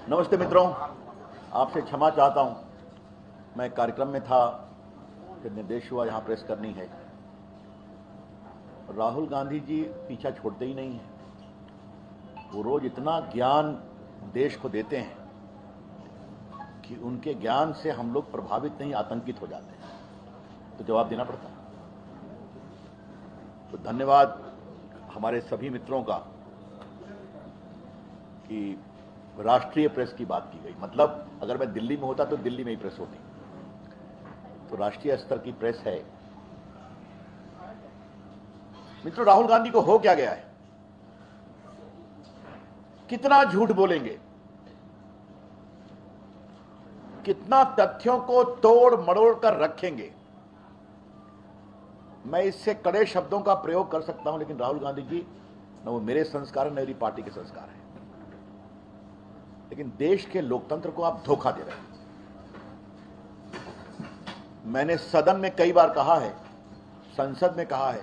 नमस्ते मित्रों, आपसे क्षमा चाहता हूं, मैं कार्यक्रम में था, फिर निर्देश हुआ यहां प्रेस करनी है। राहुल गांधी जी पीछा छोड़ते ही नहीं हैं। वो रोज इतना ज्ञान देश को देते हैं कि उनके ज्ञान से हम लोग प्रभावित नहीं, आतंकित हो जाते हैं, तो जवाब देना पड़ता है। तो धन्यवाद हमारे सभी मित्रों का कि राष्ट्रीय प्रेस की बात की गई। मतलब अगर मैं दिल्ली में होता तो दिल्ली में ही प्रेस होती, तो राष्ट्रीय स्तर की प्रेस है। मित्रों, राहुल गांधी को हो क्या गया है? कितना झूठ बोलेंगे, कितना तथ्यों को तोड़ मरोड़ कर रखेंगे। मैं इससे कड़े शब्दों का प्रयोग कर सकता हूं, लेकिन राहुल गांधी जी न वो मेरे संस्कार है न मेरी पार्टी के संस्कार है। लेकिन देश के लोकतंत्र को आप धोखा दे रहे हैं। मैंने सदन में कई बार कहा है, संसद में कहा है,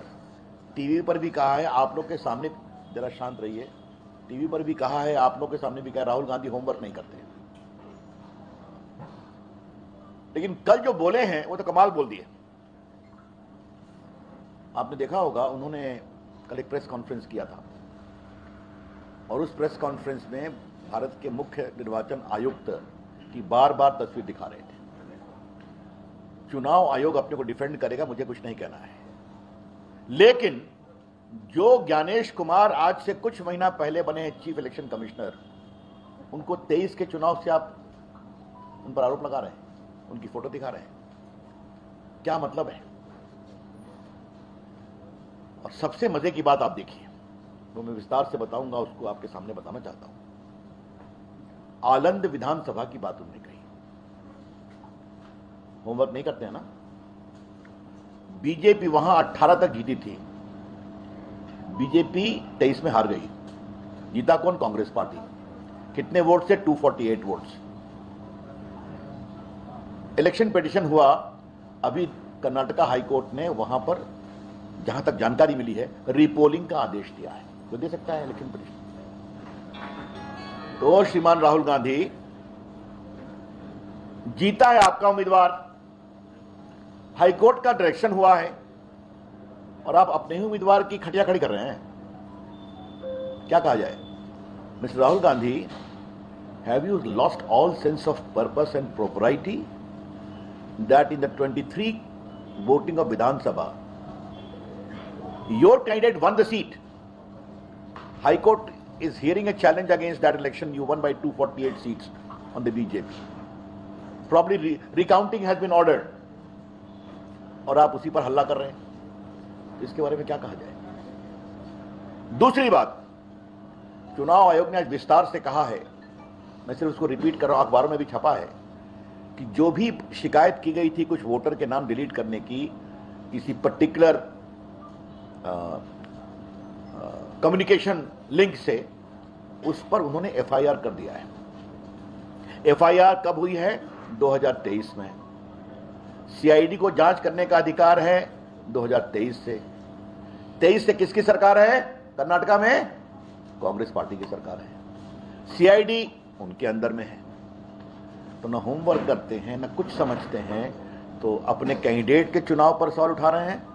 टीवी पर भी कहा है, आप लोग के सामने, जरा शांत रहिए, टीवी पर भी कहा है, आप लोग के सामने भी कहा, राहुल गांधी होमवर्क नहीं करते। लेकिन कल जो बोले हैं वो तो कमाल बोल दिए। आपने देखा होगा, उन्होंने कल एक प्रेस कॉन्फ्रेंस किया था और उस प्रेस कॉन्फ्रेंस में भारत के मुख्य निर्वाचन आयुक्त की बार बार तस्वीर दिखा रहे थे। चुनाव आयोग अपने को डिफेंड करेगा, मुझे कुछ नहीं कहना है, लेकिन जो ज्ञानेश कुमार आज से कुछ महीना पहले बने चीफ इलेक्शन कमिश्नर, उनको 23 के चुनाव से आप उन पर आरोप लगा रहे हैं, उनकी फोटो दिखा रहे हैं। क्या मतलब है? और सबसे मजे की बात आप देखिए, वो मैं विस्तार से बताऊंगा, उसको आपके सामने बताना चाहता हूं। आलंद विधानसभा की बात उन्होंने कही। होमवर्क नहीं करते हैं ना। बीजेपी वहां 18 तक जीती थी, बीजेपी 23 में हार गई। जीता कौन? कांग्रेस पार्टी। कितने वोट से? 248 वोट्स। इलेक्शन पिटीशन हुआ, अभी कर्नाटका हाईकोर्ट ने वहां पर, जहां तक जानकारी मिली है, रीपोलिंग का आदेश दिया है। तो दे सकता है इलेक्शन पिटीशन। तो श्रीमान राहुल गांधी, जीता है आपका उम्मीदवार, हाईकोर्ट का डायरेक्शन हुआ है, और आप अपने ही उम्मीदवार की खटिया खड़ी कर रहे हैं। क्या कहा जाए? Mister Rahul Gandhi, have you lost all sense of purpose and propriety that in the 23 voting of Vidhan Sabha your candidate won the seat? High Court is hearing a challenge against that election. You won by 248 seats on the BJP. Probably recounting has been ordered. और आप उसी पर हल्ला कर रहे हैं। इसके बारे में क्या कहा जाए? दूसरी बात, चुनाव आयोग ने आज विस्तार से कहा है, मैं सिर्फ उसको रिपीट कर रहा हूं, अखबारों में भी छपा है, कि जो भी शिकायत की गई थी कुछ वोटर के नाम डिलीट करने की, किसी पर्टिकुलर कम्युनिकेशन लिंक से, उस पर उन्होंने एफआईआर कर दिया है। एफआईआर कब हुई है? 2023 में। सीआईडी को जांच करने का अधिकार है 2023 से। 23 से किसकी सरकार है? कर्नाटका में कांग्रेस पार्टी की सरकार है। सीआईडी उनके अंदर में है। तो न होमवर्क करते हैं, न कुछ समझते हैं, तो अपने कैंडिडेट के चुनाव पर सवाल उठा रहे हैं,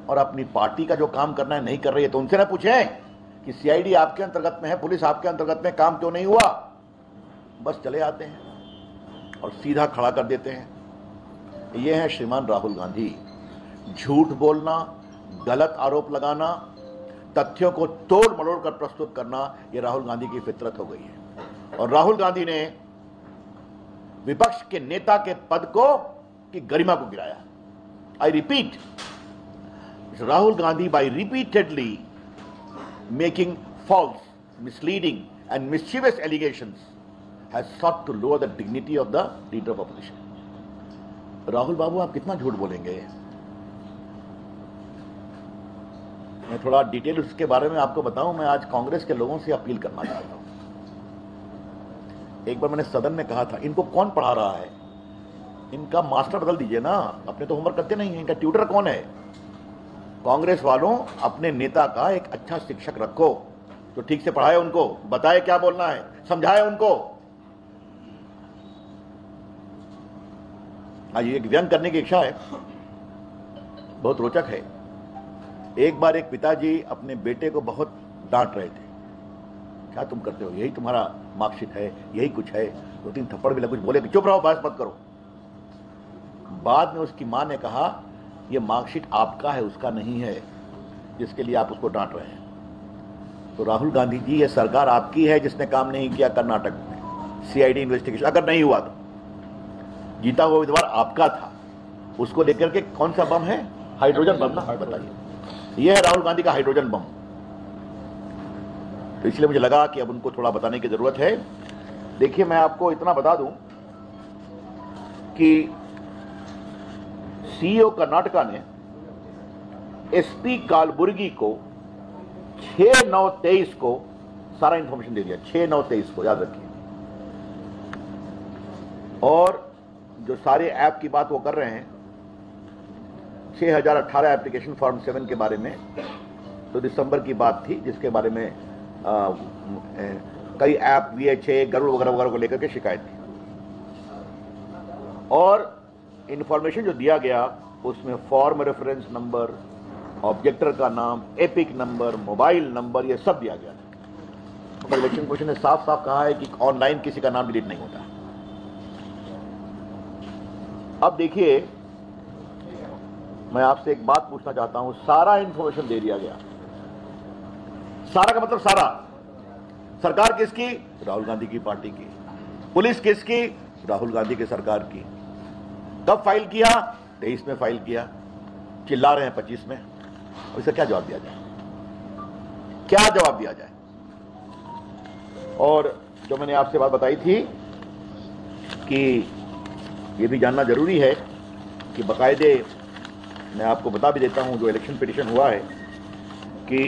और अपनी पार्टी का जो काम करना है नहीं कर रही है। तो उनसे ना पूछें कि सीआईडी आपके अंतर्गत में है, पुलिस आपके अंतर्गत में, काम क्यों नहीं हुआ? बस चले आते हैं और सीधा खड़ा कर देते हैं। ये है श्रीमान राहुल गांधी। झूठ बोलना, गलत आरोप लगाना, तथ्यों को तोड़ मरोड़ कर प्रस्तुत करना, यह राहुल गांधी की फितरत हो गई है। और राहुल गांधी ने विपक्ष के नेता के पद को, की गरिमा को गिराया। I repeat, Rahul Gandhi, by repeatedly making false, misleading and mischievous allegations, has sought to lower the dignity of the leader of opposition. Rahul बाबू, आप कितना झूठ बोलेंगे? मैं थोड़ा डिटेल उसके बारे में आपको बताऊं। मैं आज कांग्रेस के लोगों से अपील करना चाहता हूं। एक बार मैंने सदन में कहा था, इनको कौन पढ़ा रहा है? इनका मास्टर बदल दीजिए ना, अपने तो होमवर्क करते नहीं है। इनका ट्यूटर कौन है? कांग्रेस वालों, अपने नेता का एक अच्छा शिक्षक रखो जो ठीक से पढ़ाए, उनको बताए क्या बोलना है, समझाए उनको। आज एक व्यंग करने की इच्छा है, बहुत रोचक है। एक बार एक पिताजी अपने बेटे को बहुत डांट रहे थे, क्या तुम करते हो, यही तुम्हारा मार्कशीट है, यही कुछ है। 2-3 थप्पड़ भी लगे, कुछ बोले कि चुप रहो, बहस मत करो। बाद में उसकी मां ने कहा, यह मार्कशीट आपका है, उसका नहीं है, जिसके लिए आप उसको डांट रहे हैं। तो राहुल गांधी जी, ये सरकार आपकी है जिसने काम नहीं किया कर्नाटक में, सीआईडी इन्वेस्टिगेशन अगर नहीं हुआ तो जीता हुआ उम्मीदवार आपका था, उसको लेकर के कौन सा बम है, हाइड्रोजन बम ना, बताइए। यह है राहुल गांधी का हाइड्रोजन बम। तो इसलिए मुझे लगा कि अब उनको थोड़ा बताने की जरूरत है। देखिए, मैं आपको इतना बता दूं कि सीईओ कर्नाटका ने एसपी कालबुर्गी को 6/9/23 को सारा इंफॉर्मेशन दे दिया, 6/9/23 को, याद रखिए। और जो सारे ऐप की बात वो कर रहे हैं, 6018 एप्लीकेशन फॉर्म 7 के बारे में, तो दिसंबर की बात थी, जिसके बारे में कई ऐप VHA गरुड़ वगैरह वगैरह को लेकर के शिकायत थी। और इंफॉर्मेशन जो दिया गया उसमें फॉर्म रेफरेंस नंबर, ऑब्जेक्टर का नाम, एपिक नंबर, मोबाइल नंबर, ये सब दिया गया। तो इलेक्शन कमीशन ने साफ साफ कहा है कि ऑनलाइन किसी का नाम डिलीट नहीं होता। अब देखिए, मैं आपसे एक बात पूछना चाहता हूं, सारा इंफॉर्मेशन दे दिया गया, सारा का मतलब सारा। सरकार किसकी? राहुल गांधी की पार्टी की। पुलिस किसकी? राहुल गांधी की सरकार की। कब फाइल किया? 23 में फाइल किया। चिल्ला रहे हैं 25 में। और इसका क्या जवाब दिया जाए, क्या जवाब दिया जाए? और जो मैंने आपसे बात बताई थी कि ये भी जानना जरूरी है कि बाकायदे, मैं आपको बता भी देता हूं, जो इलेक्शन पिटीशन हुआ है कि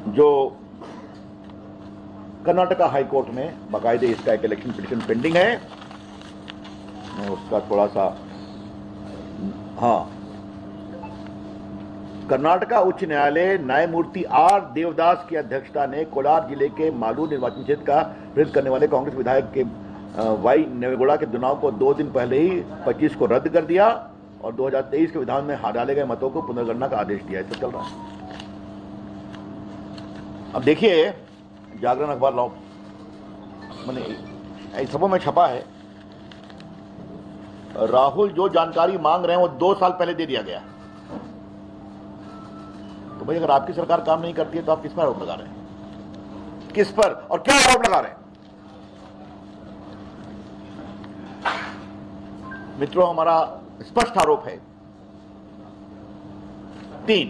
जो कर्नाटका हाई कोर्ट में बाकायदे इसका एक इलेक्शन पिटीशन पेंडिंग है। मैं उसका थोड़ा सा, हाँ, कर्नाटका उच्च न्यायालय न्यायमूर्ति R देवदास की अध्यक्षता ने कोलार जिले के मालूर निर्वाचन क्षेत्र का प्रतिनिधित्व करने वाले कांग्रेस विधायक के वाई नेवेगौड़ा के चुनाव को 2 दिन पहले ही 25 को रद्द कर दिया और 2023 के विधान में डाले गए मतों को पुनर्गणना का आदेश दिया। ऐसा चल रहा है। अब देखिए, जागरण अखबार लाओ, मैंने सबों में छपा है, राहुल जो जानकारी मांग रहे हैं वो 2 साल पहले दे दिया गया। तो भाई, अगर आपकी सरकार काम नहीं करती है तो आप किस पर आरोप लगा रहे हैं, किस पर और क्या आरोप लगा रहे हैं? मित्रों, हमारा स्पष्ट आरोप है 3,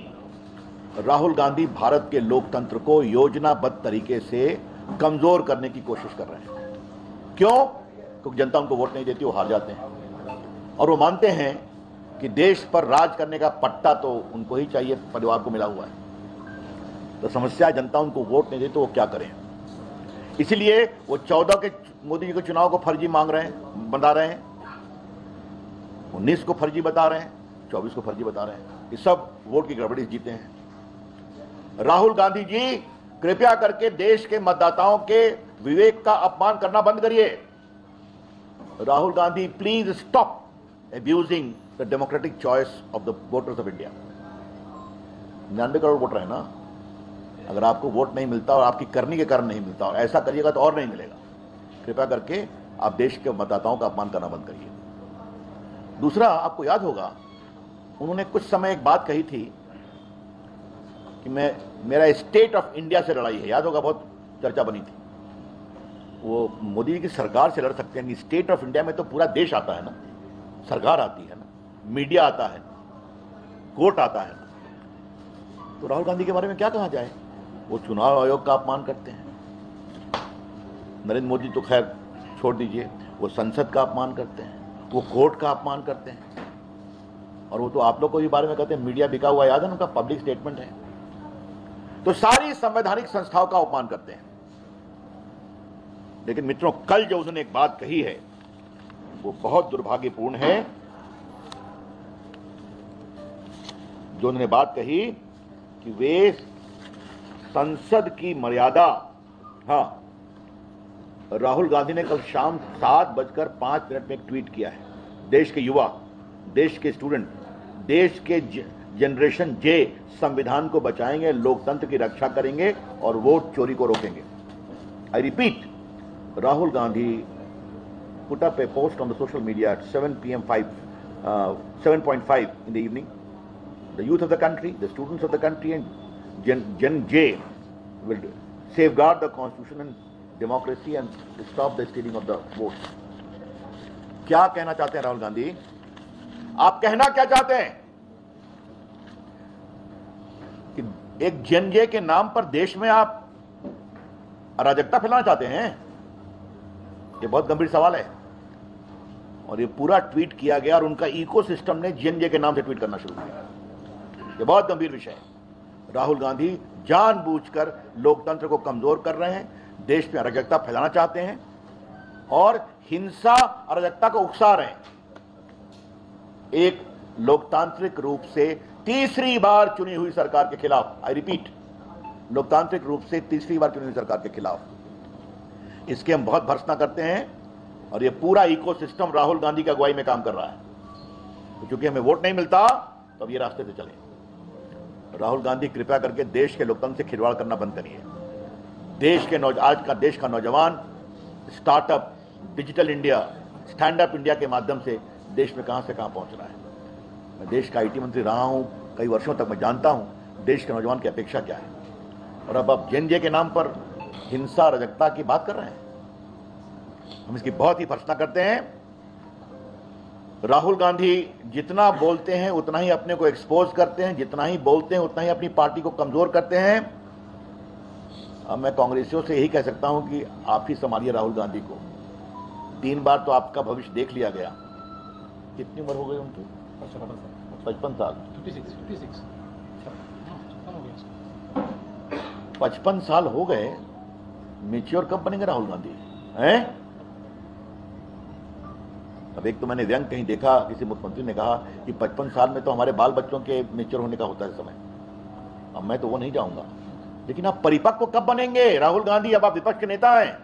राहुल गांधी भारत के लोकतंत्र को योजनाबद्ध तरीके से कमजोर करने की कोशिश कर रहे हैं। क्यों? क्योंकि जनता उनको वोट नहीं देती, वो हार जाते हैं। और वो मानते हैं कि देश पर राज करने का पट्टा तो उनको ही चाहिए, परिवार को मिला हुआ है। तो समस्या, जनता उनको वोट नहीं देती तो वो क्या करें? इसलिए वो 14 के मोदी जी के चुनाव को फर्जी मांग रहे हैं, बता रहे हैं, 19 को फर्जी बता रहे हैं, 24 को फर्जी बता रहे हैं। ये सब वोट की गड़बड़ी जीते हैं। राहुल गांधी जी, कृपया करके देश के मतदाताओं के विवेक का अपमान करना बंद करिए। Rahul Gandhi, please stop abusing the democratic choice of the voters of India। 99 crore voter है ना। अगर आपको वोट नहीं मिलता और आपकी करनी के कारण नहीं मिलता, और ऐसा करिएगा तो और नहीं मिलेगा। कृपया करके आप देश के मतदाताओं का अपमान करना बंद करिए। दूसरा, आपको याद होगा, उन्होंने कुछ समय एक बात कही थी कि मेरा स्टेट ऑफ इंडिया से लड़ाई है। याद होगा, बहुत चर्चा बनी थी। वो मोदी की सरकार से लड़ सकते हैं, स्टेट ऑफ इंडिया में तो पूरा देश आता है ना, सरकार आती है ना, मीडिया आता है, कोर्ट आता है। तो राहुल गांधी के बारे में क्या कहा जाए? वो चुनाव आयोग का अपमान करते हैं। नरेंद्र मोदी तो खैर छोड़ दीजिए, वो संसद का अपमान करते हैं, वो कोर्ट का अपमान करते हैं। और वो तो आप लोग को भी बारे में कहते हैं मीडिया बिका हुआ, याद है, उनका पब्लिक स्टेटमेंट है। तो सारी संवैधानिक संस्थाओं का अपमान करते हैं। लेकिन मित्रों, कल जो उन्होंने एक बात कही है वो बहुत दुर्भाग्यपूर्ण है। जो उन्होंने बात कही कि वे संसद की मर्यादा, हाँ, राहुल गांधी ने कल शाम 7:05 में एक ट्वीट किया है। देश के युवा, देश के स्टूडेंट, देश के जनरेशन जे संविधान को बचाएंगे, लोकतंत्र की रक्षा करेंगे और वोट चोरी को रोकेंगे। I repeat, Rahul Gandhi put up a post on the social media at 7:05 in the evening. The youth of the country, the students of the country, and Gen J will safeguard the constitution and democracy and stop the stealing of the votes. क्या कहना चाहते हैं राहुल गांधी? आप कहना क्या चाहते हैं कि एक जन जे के नाम पर देश में आप अराजकता फैलाना चाहते हैं? ये बहुत गंभीर सवाल है और ये पूरा ट्वीट किया गया और उनका इकोसिस्टम ने जेएनजे के नाम से ट्वीट करना शुरू किया। ये बहुत गंभीर विषय है। राहुल गांधी जानबूझकर लोकतंत्र को कमजोर कर रहे हैं, देश में अराजकता फैलाना चाहते हैं और हिंसा अराजकता को उकसा रहे हैं। एक लोकतांत्रिक रूप से तीसरी बार चुनी हुई सरकार के खिलाफ, आई रिपीट, लोकतांत्रिक रूप से तीसरी बार चुनी हुई सरकार के खिलाफ इसके हम बहुत भर्त्सना करते हैं और ये पूरा इकोसिस्टम राहुल गांधी की अगुवाई में काम कर रहा है। तो चूंकि हमें वोट नहीं मिलता तो अब ये रास्ते से चले। राहुल गांधी कृपया करके देश के लोकतंत्र से खिलवाड़ करना बंद करिए। आज का देश का नौजवान startup, digital India, stand up India के माध्यम से देश में कहां से कहां पहुंच रहा है। मैं देश का IT मंत्री रहा हूं कई वर्षों तक, मैं जानता हूं देश के नौजवान की अपेक्षा क्या है। और अब आप जेएनजे के नाम पर हिंसा अराजकता की बात कर रहे हैं। हम इसकी बहुत ही भर्त्सना करते हैं। राहुल गांधी जितना बोलते हैं उतना ही अपने को एक्सपोज करते हैं, जितना ही बोलते हैं उतना ही अपनी पार्टी को कमजोर करते हैं। अब मैं कांग्रेसियों से यही कह सकता हूं कि आप ही संभालिए राहुल गांधी को। 3 बार तो आपका भविष्य देख लिया गया। कितनी उम्र हो गई उनकी? 55 साल। 55 साल हो गए, मैच्योर कब बनेंगे राहुल गांधी हैं? अब एक तो मैंने व्यंग कहीं देखा, किसी मुख्यमंत्री ने कहा कि 55 साल में तो हमारे बाल बच्चों के मैच्योर होने का होता है समय। अब मैं तो वो नहीं जाऊंगा, लेकिन आप परिपक्व कब बनेंगे राहुल गांधी? अब आप विपक्ष के नेता हैं।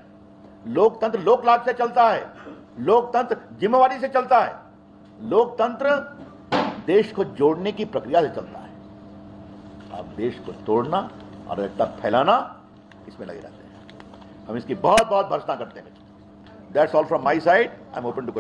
लोकतंत्र लोकलाज से चलता है, लोकतंत्र जिम्मेवारी से चलता है, लोकतंत्र देश को जोड़ने की प्रक्रिया से चलता है। आप देश को तोड़ना और अराजकता फैलाना, इसमें लगे रहते हैं। हम इसकी बहुत बहुत भर्त्सना करते हैं। That's all from my side. I am open to question.